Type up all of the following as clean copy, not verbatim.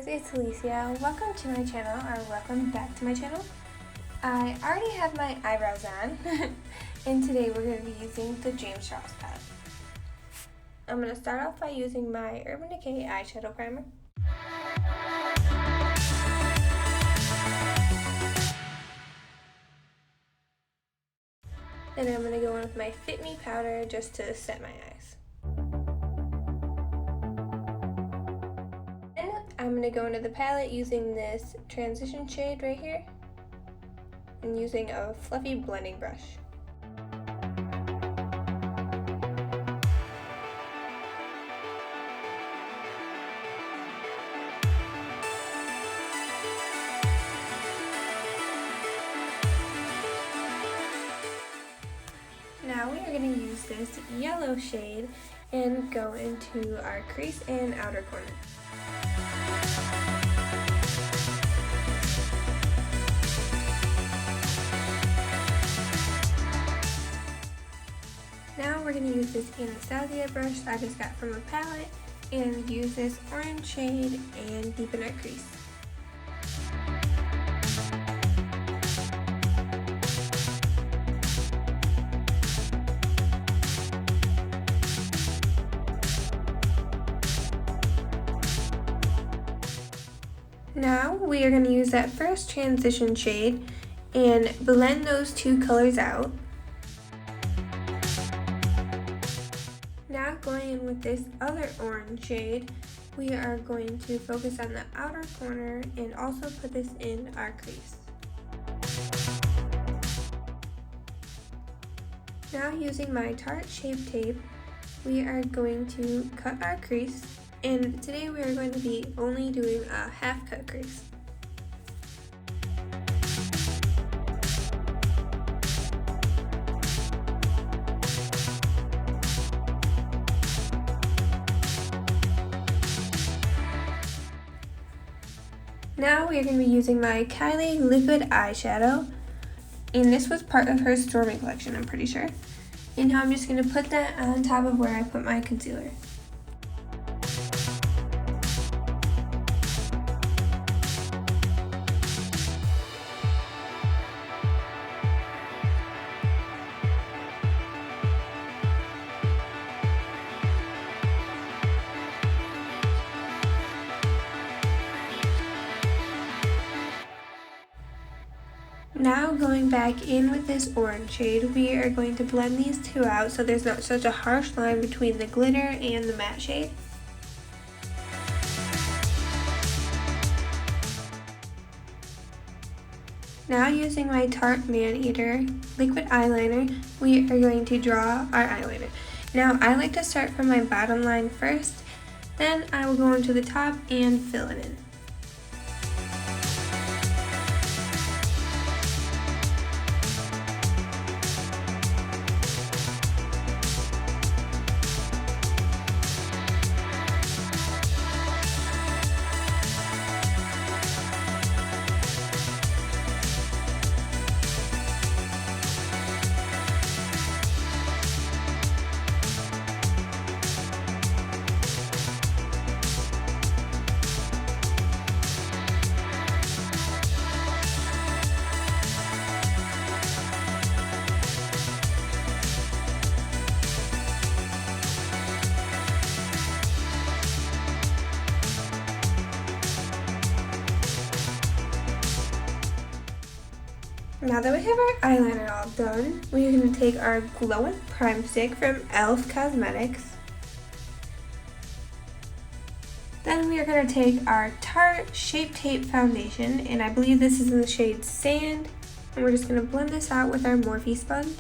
it's Alicia. Welcome to my channel, or welcome back to my channel. I already have my eyebrows on, and today we're going to be using the James Charles palette. I'm going to start off by using my Urban Decay eyeshadow primer. Then I'm going to go in with my Fit Me powder just to set my eyes. I'm going to go into the palette using this transition shade right here and using a fluffy blending brush. Now we are going to use this yellow shade and go into our crease and outer corner. Now we're going to use this Anastasia brush I just got from a palette and use this orange shade and deepen our crease. Now we are going to use that first transition shade and blend those two colors out. Now going in with this other orange shade, we are going to focus on the outer corner and also put this in our crease. Now using my Tarte Shape Tape, we are going to cut our crease, and today we are going to be only doing a half cut crease. Now we are going to be using my Kylie liquid eyeshadow, and this was part of her Stormy collection, I'm pretty sure. And now I'm just going to put that on top of where I put my concealer. Now going back in with this orange shade, we are going to blend these two out so there's not such a harsh line between the glitter and the matte shade. Now using my Tarte Maneater liquid eyeliner, we are going to draw our eyeliner. Now I like to start from my bottom line first, then I will go into the top and fill it in. Now that we have our eyeliner all done, we're going to take our Glow and Prime Stick from e.l.f. Cosmetics. Then we are going to take our Tarte Shape Tape foundation, and I believe this is in the shade Sand, and we're just going to blend this out with our Morphe sponge.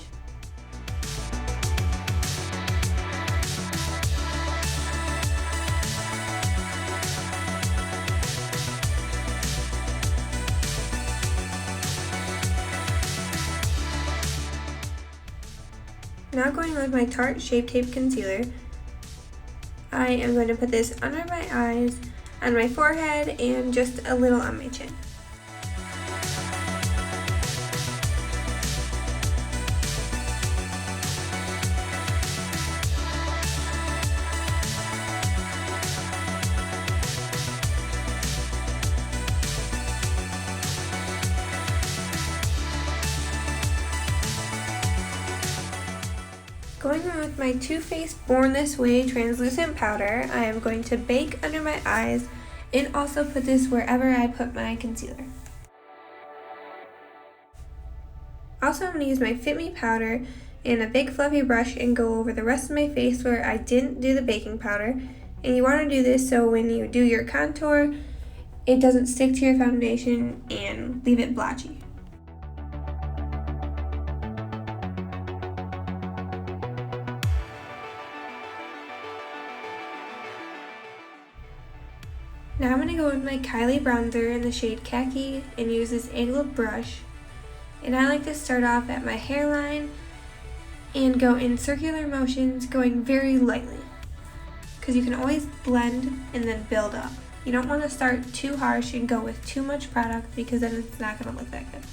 Now going with my Tarte Shape Tape Concealer, I am going to put this under my eyes, on my forehead, and just a little on my chin. going in with my Too Faced Born This Way translucent powder, I am going to bake under my eyes and also put this wherever I put my concealer. Also, I'm going to use my Fit Me powder and a big fluffy brush and go over the rest of my face where I didn't do the baking powder. And you want to do this so when you do your contour, it doesn't stick to your foundation and leave it blotchy. Now I'm going to go with my Kylie bronzer in the shade Khaki and use this angled brush. And I like to start off at my hairline and go in circular motions, going very lightly. Because you can always blend and then build up. You don't want to start too harsh and go with too much product because then it's not going to look that good.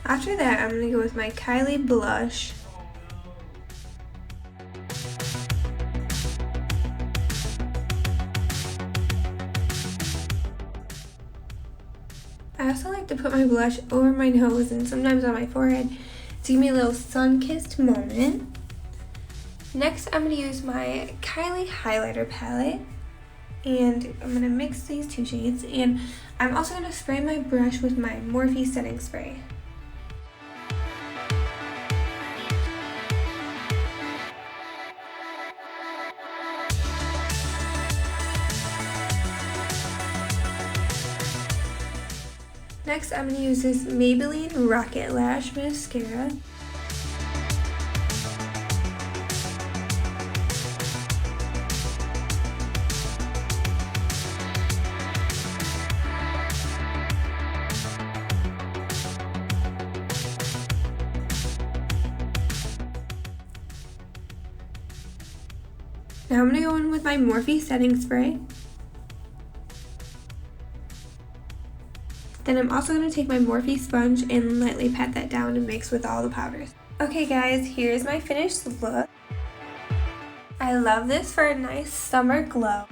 After that, I'm going to go with my Kylie blush. I also like to put my blush over my nose and sometimes on my forehead to give me a little sun-kissed moment. Next, I'm going to use my Kylie highlighter palette. And I'm going to mix these two shades. And I'm also going to spray my brush with my Morphe setting spray. Next, I'm going to use this Maybelline Rocket Lash mascara. Now I'm going to go in with my Morphe setting spray. Then I'm also going to take my Morphe sponge and lightly pat that down and mix with all the powders. Okay guys, here's my finished look. I love this for a nice summer glow.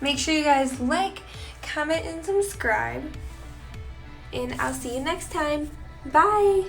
Make sure you guys like, comment, and subscribe. And I'll see you next time. Bye!